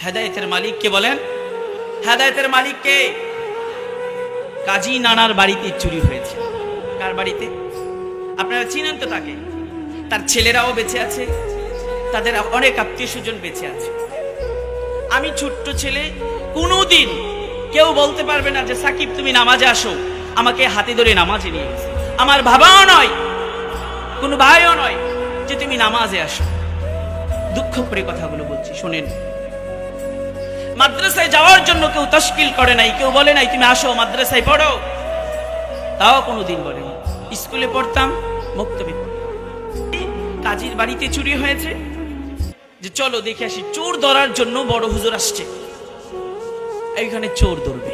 হেদায়েতের মালিক কে বলেন? হেদায়েতের মালিক কে? কাজী নানার বাড়িতে চুরি হয়েছে। কার বাড়িতে? আপনারা চিনেন তো তাকে। তার ছেলেরাও বেঁচে আছে, তাদের অনেক আত্মীয় স্বজন বেঁচে আছে। আমি ছোট্ট ছেলে, কোনোদিন কেউ বলতে পারবে না যে সাকিব তুমি নামাজে আসো, আমাকে হাতে ধরে নামাজে নিয়ে গেছে। আমার বাবাও নয়, কোনো ভাইও নয় যে তুমি নামাজে আসো। দুঃখ করে কথাগুলো বলছি, শোনেন। মাদ্রাসায় যাওয়ার জন্য কেউ তশকিল করে নাই, কেউ বলে নাই তুমি আসো মাদ্রাসায় পড়ো, তাও কোনোদিন বলেনি। স্কুলে পড়তাম, মক্তবে পড়তাম। কাজীর বাড়িতে চুরি হয়েছে, যে চলো দেখে আসি। চোর ধরার জন্য বড় হুজুর আসছে, এইখানে চোর ধরবে,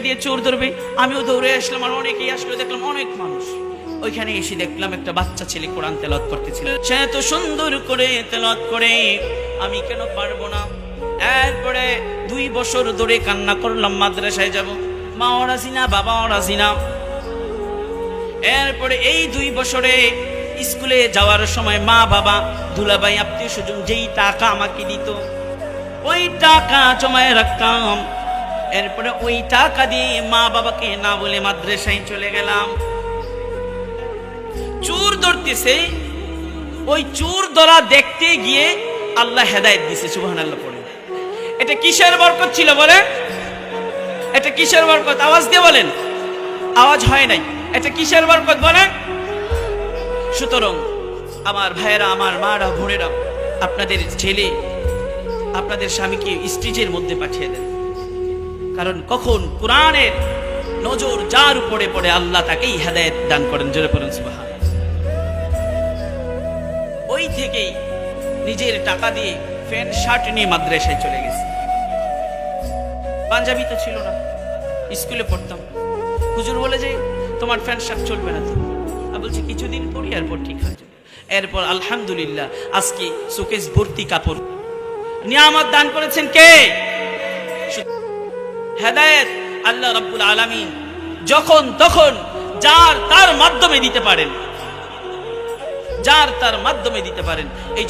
দিয়ে চোর ধরবে। আমিও দৌড়ে আসলাম, আর অনেকেই আসলো, দেখলাম অনেক মানুষ। ওইখানে এসে দেখলাম একটা বাচ্চা ছেলে কোরআন তেলাওয়াত করতেছিল। সে এত সুন্দর করে তেলাওয়াত করে, আমি কেন পারবো না? এরপরে 2 বছর ধরে কান্না করলাম, মাদ্রাসায় যাব, মাও রাজি না, বাবাও রাজি না। এরপরে এই 2 বছরে স্কুলে যাওয়ার সময় মা বাবা দুলাভাই আত্মীয় স্বজন যেই টাকা আমাকে দিত, ওই টাকা জমায় রাখতাম। এরপরে ওই টাকা দিয়ে মা বাবাকে না বলে মাদ্রাসায় চলে গেলাম। চোর ধরতেছে, ওই চোর ধরা দেখতে গিয়ে আল্লাহ হেদায়েত দিছে। সুবহানাল্লাহ পড়ে। এটা কিসের বরকত ছিল বলেন? এটা কিসের বরকত? আওয়াজ দিয়ে বলেন। আওয়াজ হয় নাই। এটা কিসের বরকত বলেন? সুতরাং আমার ভাইয়েরা, আমার মারা, বোনেরা, আপনাদের ছেলে আপনাদের স্বামীকে স্টেজের মধ্যে পাঠিয়ে দেন। কারণ কখন কোরআনের নজর যার উপরে পড়ে আল্লাহ তাকেই হেদায়েত দান করেন। জোরে পড়েন সুবহান। ওই থেকেই নিজের টাকা দিয়ে প্যান্ট শার্ট নিয়ে মাদ্রাসায় চলে গেছে। পাঞ্জাবি তো ছিল না, স্কুলে পড়তাম। হুজুর বলে যে তোমার প্যান্ট শার্ট চলবে না। আমি বলছি কিছুদিন পরি, এরপর ঠিক হয়ে যাবে। এরপর আলহামদুলিল্লাহ আজকে শোকেস ভর্তি কাপড়। নিয়ামত দান করেছেন কে? হেদায়েত আল্লাহ রাব্বুল আলামিন যখন তখন যার তার মাধ্যমে দিতে পারেন, যার তার মাধ্যমে দিতে পারেন। এই